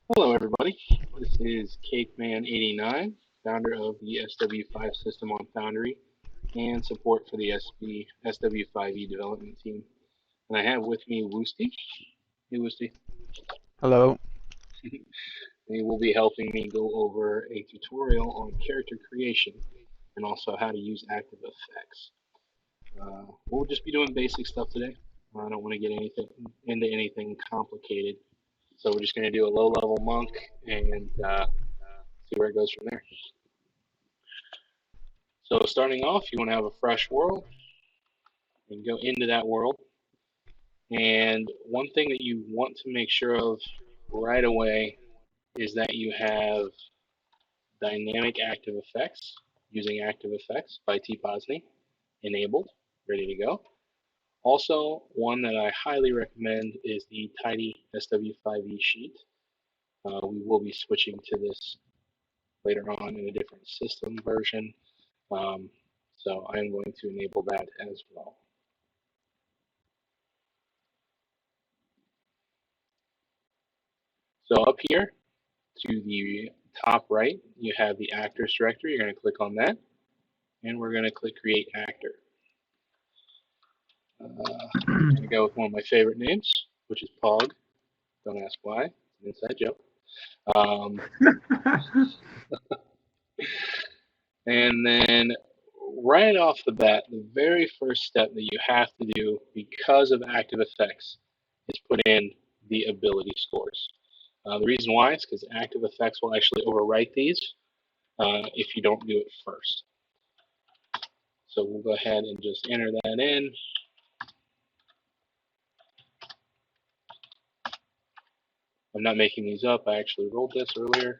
Hello, everybody. This is CakeMan89, founder of the SW5 system on Foundry and support for the SW5E development team. And I have with me Woosty. Hey, Woosty. Hello. He will be helping me go over a tutorial on character creation and also how to use active effects. We'll just be doing basic stuff today. I don't want to get into anything complicated. So we're just going to do a low-level monk and see where it goes from there. So starting off, you want to have a fresh world and go into that world. And one thing that you want to make sure of right away is that you have dynamic active effects using active effects by T-Posny enabled, ready to go. Also, one that I highly recommend is the Tidy SW5E sheet. We will be switching to this later on in a different system version. So I'm going to enable that as well. So up here to the top right, you have the actors directory. You're going to click on that, and we're going to click create actor. I'm going to go with one of my favorite names, which is Pog. Don't ask why. It's an inside joke. And then right off the bat, the very first step that you have to do because of active effects is put in the ability scores. The reason why is because active effects will actually overwrite these if you don't do it first. So we'll go ahead and just enter that in. I'm not making these up. I actually rolled this earlier.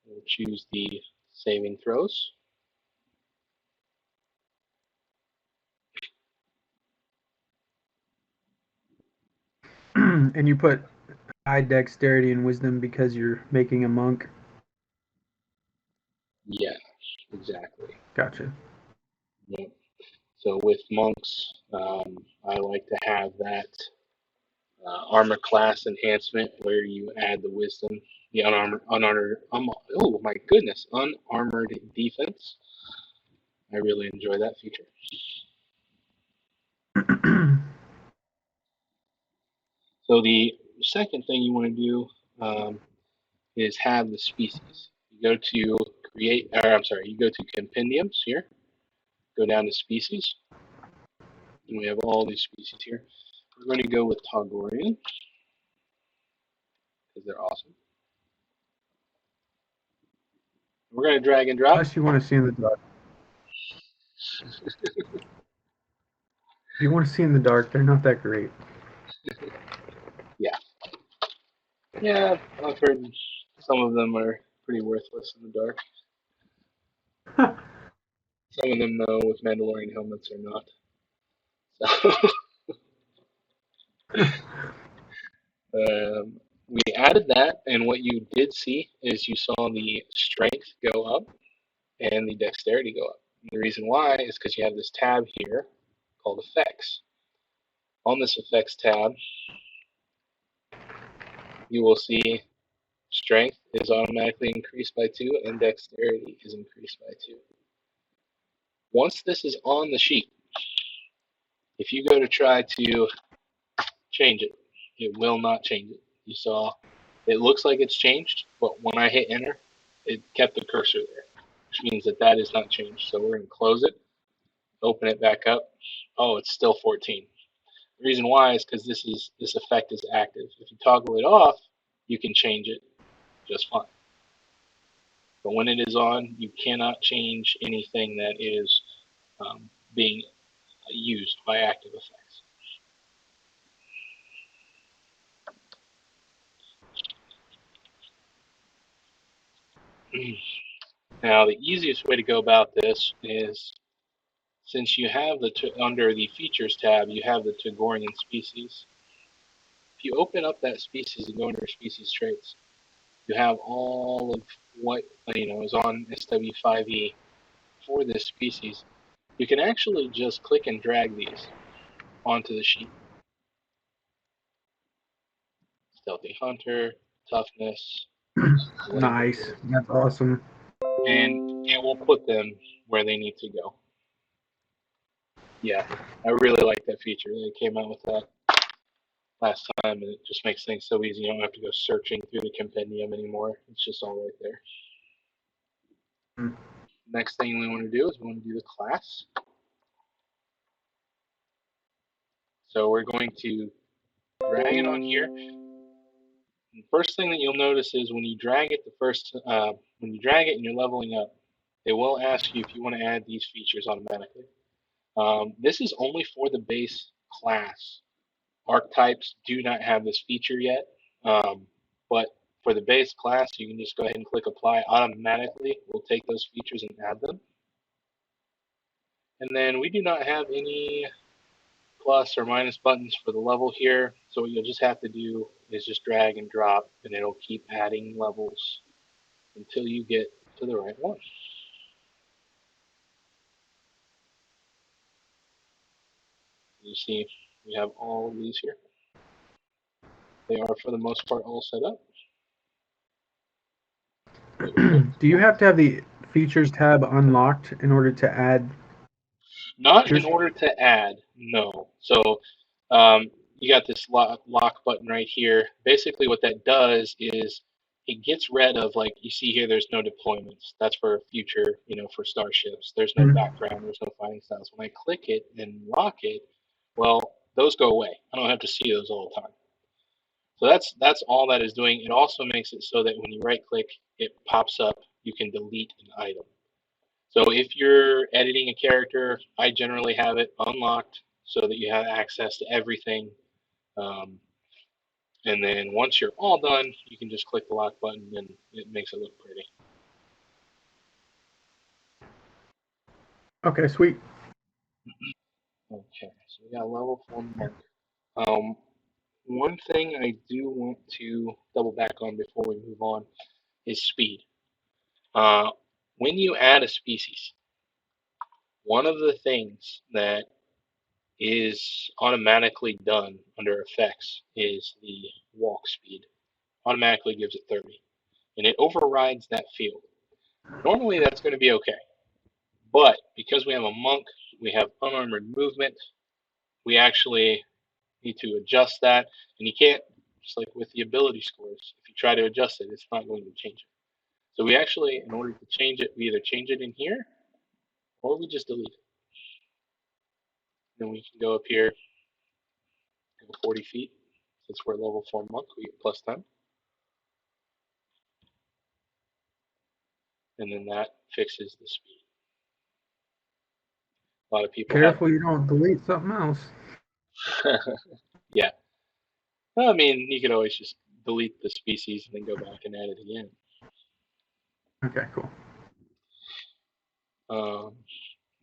We'll choose the saving throws. And you put high dexterity and wisdom because you're making a monk. Yeah, exactly. Gotcha. Yep. So with monks, I like to have that armor class enhancement where you add the wisdom, the oh my goodness, unarmored defense. I really enjoy that feature. So the second thing you want to do is have the species. You go to create, or I'm sorry, you go to compendiums here, go down to species, and we have all these species here. We're going to go with Togorian because they're awesome. We're going to drag and drop. Unless you want to see in the dark. If you want to see in the dark, they're not that great. Yeah. Yeah, I've heard some of them are pretty worthless in the dark. Some of them, though, with Mandalorian helmets are not. So, we added that, and what you did see is you saw the strength go up and the dexterity go up. The reason why is because you have this tab here called Effects. On this Effects tab, you will see strength is automatically increased by 2 and dexterity is increased by 2. Once this is on the sheet, if you go to try to change it, it will not change it. You saw it looks like it's changed, but when I hit enter, it kept the cursor there, which means that that is not changed. So we're going to close it, open it back up. Oh, it's still 14. The reason why is because this effect is active. If you toggle it off, you can change it just fine. But when it is on, you cannot change anything that is being used by active effects. Now, the easiest way to go about this is since you have under the features tab, you have the Togorian species. If you open up that species and go under species traits, you have all of what is on SW5E for this species. You can actually just click and drag these onto the sheet. Stealthy Hunter, Toughness, Nice. Language, That's awesome. and it will put them where they need to go. Yeah, I really like that feature. They came out with that last time, and it just makes things so easy. You don't have to go searching through the compendium anymore. It's just all right there. Mm. Next thing we want to do is we want to do the class. So we're going to drag it on here. The first thing that you'll notice is when you drag it when you drag it and you're leveling up, it will ask you if you want to add these features automatically. This is only for the base class. Archetypes do not have this feature yet, but for the base class, you can just go ahead and click apply automatically. We'll take those features and add them. And then we do not have any plus or minus buttons for the level here. So what you'll just have to do is just drag and drop, and it'll keep adding levels until you get to the right one. You see, we have all of these here. They are, for the most part, all set up. Do you have to have the features tab unlocked in order to add Not in features? order to add, no. So um, you got this lock button right here. Basically, what that does is it gets rid of, like you see here, there's no deployments. That's for future, for starships. There's no Mm. background. There's no fighting styles. When I click it and lock it, well, those go away. I don't have to see those all the time. So that's all that is doing. It also makes it so that when you right click, it pops up. You can delete an item. So if you're editing a character, I generally have it unlocked so that you have access to everything. Um, and then once you're all done, you can just click the lock button and it makes it look pretty. Okay, sweet. Okay, so we got level 4 monk. Um, one thing I do want to double back on before we move on is speed. Uh, when you add a species, one of the things that is automatically done under effects is the walk speed. Automatically gives it 30, and it overrides that field. Normally that's going to be okay, but because we have a monk, we have unarmored movement, we actually need to adjust that, and you can't, just like with the ability scores, if you try to adjust it, it's not going to change it. So we actually, in order to change it, we either change it in here, or we just delete it. Then we can go up here, go 40 feet, since we're level 4 monk, we get plus 10. And then that fixes the speed. A lot of people have, Careful you don't delete something else. yeah. Well, I mean, you could always just delete the species and then go back and add it again. Okay, cool.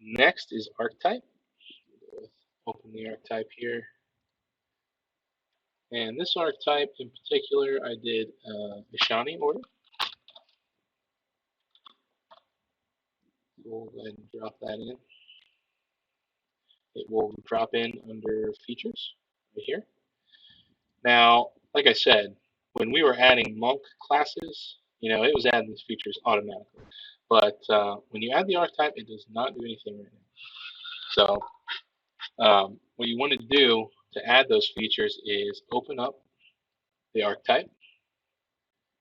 Next is Archetype. Open the Archetype here. And this Archetype in particular, I did a Shani order. We'll go ahead and drop that in. It will drop in under features right here. Now, like I said, when we were adding monk classes, it was adding these features automatically. But when you add the archetype, it does not do anything right now. So what you want to do to add those features is open up the archetype,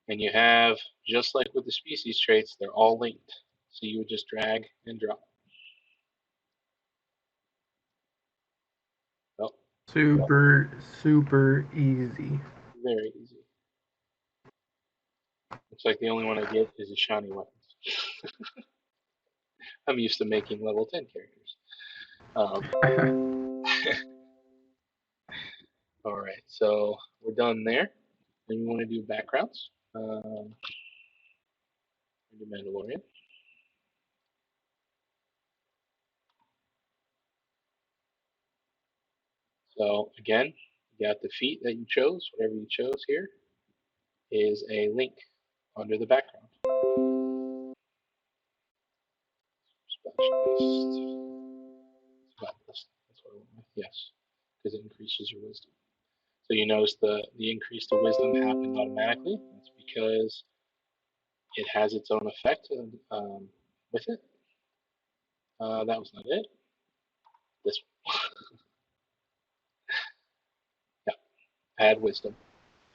and you have, just like with the species traits, they're all linked. So you would just drag and drop. Oh, Super, super easy. very easy. Looks like the only one I get is the shiny weapons. I'm used to making level 10 characters. All right, so we're done there. Then we want to do backgrounds. The Mandalorian. So again, you got the feat that you chose, whatever you chose here, is a link under the background. Specialist. That's what I want. Yes, because it increases your wisdom. So you notice the increase to wisdom happened automatically. That's because it has its own effect with it. That was not it. This one. Yeah, add wisdom,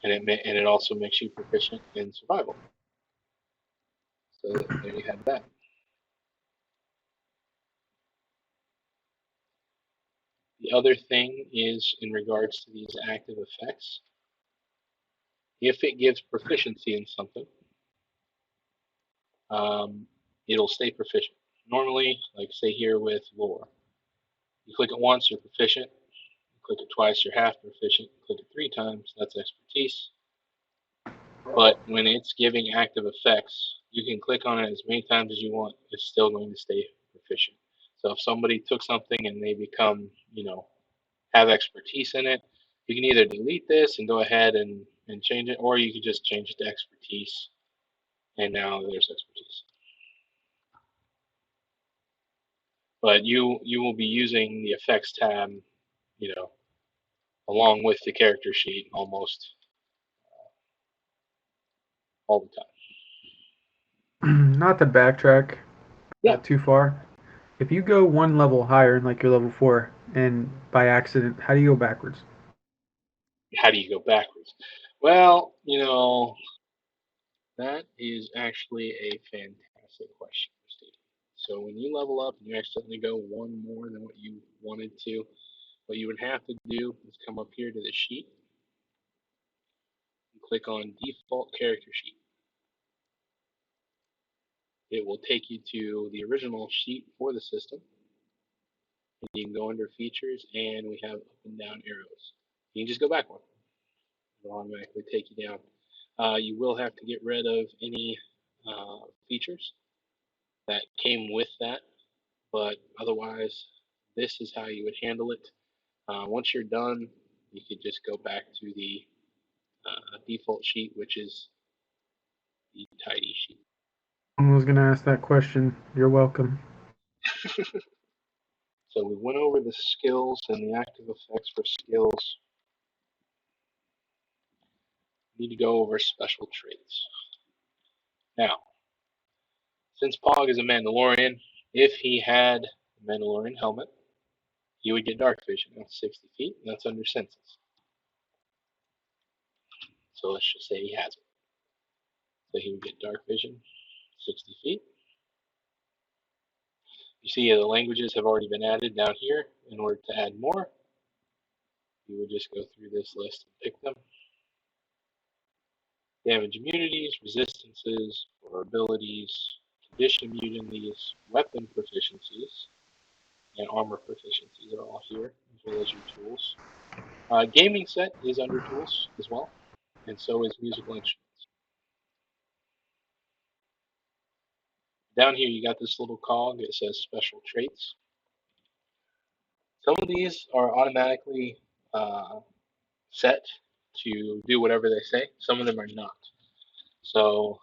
and it also makes you proficient in survival. So there you have that. The other thing is in regards to these active effects. If it gives proficiency in something, um, it'll stay proficient. Normally, like say here with lore, you click it once, you're proficient. You click it twice, you're half proficient. You click it 3 times, that's expertise. But when it's giving active effects, you can click on it as many times as you want. It's still going to stay proficient. So if somebody took something and they become, have expertise in it, you can either delete this and go ahead and change it, or you can just change it to expertise, and now there's expertise. But you will be using the effects tab, along with the character sheet almost all the time. Not to backtrack Yeah. too far. If you go one level higher, like you're level 4, and by accident, how do you go backwards? How do you go backwards? Well, that is actually a fantastic question, Steve. So when you level up and you accidentally go one more than what you wanted to, what you would have to do is come up here to the sheet and click on default character sheet. It will take you to the original sheet for the system. You can go under features and we have up and down arrows. You can just go back one. It'll automatically take you down. You will have to get rid of any features that came with that, but otherwise, this is how you would handle it. Once you're done, you could just go back to the default sheet, which is the tidy sheet. I was gonna ask that question. You're welcome. So we went over the skills and the active effects for skills. We need to go over special traits. Now, since Pog is a Mandalorian, if he had a Mandalorian helmet, he would get dark vision. That's 60 feet, and that's under senses. So let's just say he has it. So he would get dark vision, 60 feet. You see the languages have already been added down here. In order to add more, you would just go through this list and pick them. Damage immunities, resistances, or abilities, condition immunities, weapon proficiencies, and armor proficiencies are all here, as well as your tools. Gaming set is under tools as well, and so is musical instruments. Down here, you got this little cog. It says special traits. Some of these are automatically set to do whatever they say. Some of them are not. So,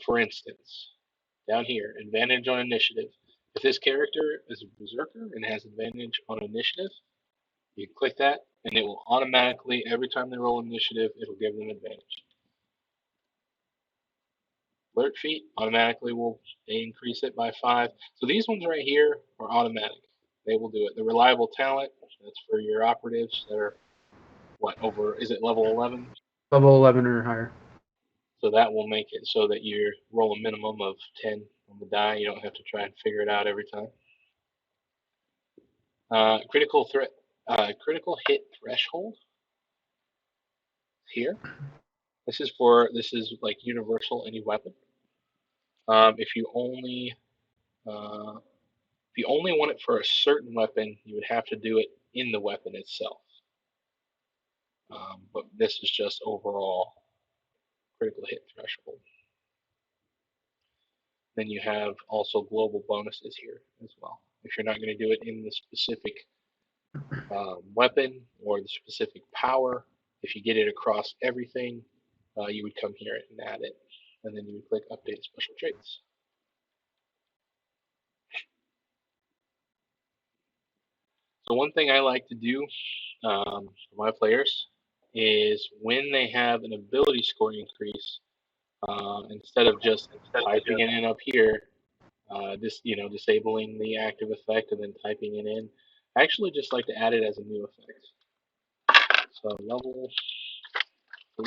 for instance, down here, advantage on initiative. If this character is a berserker and has advantage on initiative, you click that, and it will automatically, every time they roll initiative, it'll give them advantage. Alert feat automatically will increase it by 5. So these ones right here are automatic. They will do it. The reliable talent, that's for your operatives that are is it level 11? Level 11 or higher. So that will make it so that you roll a minimum of 10 on the die. You don't have to try and figure it out every time. Critical hit threshold here. This is like universal any weapon. If you only want it for a certain weapon, you would have to do it in the weapon itself. But this is just overall critical hit threshold. Then you have also global bonuses here as well. If you're not going to do it in the specific weapon or the specific power, if you get it across everything, you would come here and add it. And then you would click Update Special Traits. So one thing I like to do for my players is when they have an ability score increase, instead of just typing it in up here, disabling the active effect and then typing it in. I actually just like to add it as a new effect. So level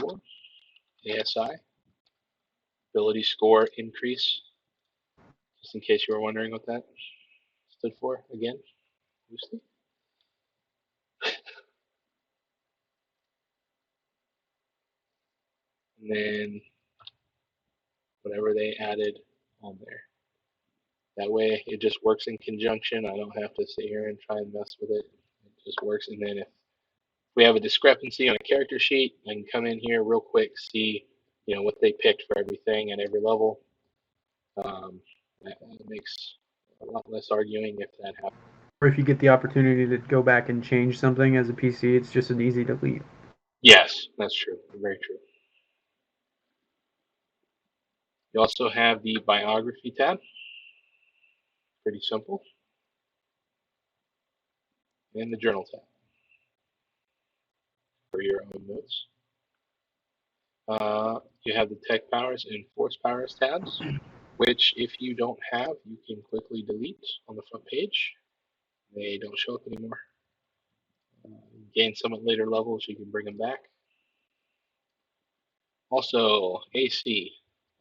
4 ASI ability score increase. Just in case you were wondering what that stood for again, loosely. And then whatever they added on there. That way it just works in conjunction. I don't have to sit here and try and mess with it. It just works. And then if we have a discrepancy on a character sheet, I can come in here real quick, see what they picked for everything at every level. That makes a lot less arguing if that happens. Or if you get the opportunity to go back and change something as a PC, it's just an easy delete. Yes, that's true. Very true. You also have the biography tab. Pretty simple. And the journal tab for your own notes. You have the tech powers and force powers tabs, which if you don't have, you can quickly delete on the front page. They don't show up anymore. Gain some at later levels, you can bring them back. Also, AC.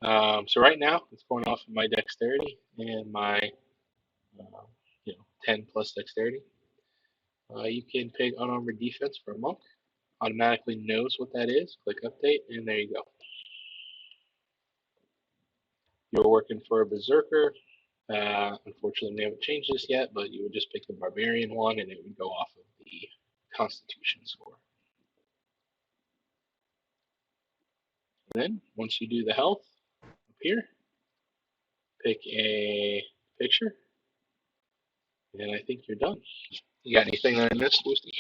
So right now, it's going off of my dexterity and my 10 plus dexterity. You can pick unarmored defense for a monk. Automatically knows what that is. Click update, and there you go. You're working for a berserker. Unfortunately, they haven't changed this yet, but you would just pick the barbarian one, and it would go off of the constitution score. And then, once you do the health up here, pick a picture, and I think you're done. You got anything that I missed, Lucy?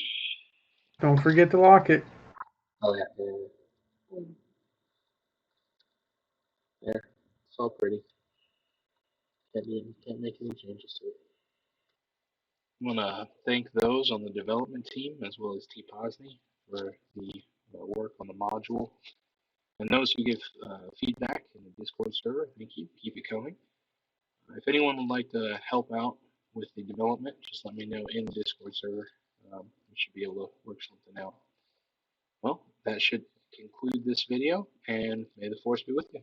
Don't forget to lock it. Oh, yeah. There. It's all pretty. Can't make any changes to it. I want to thank those on the development team as well as T. Posney for the work on the module. And those who give feedback in the Discord server, thank you. Keep it coming. If anyone would like to help out with the development, just let me know in the Discord server. We should be able to work something out. Well, that should conclude this video, and may the force be with you.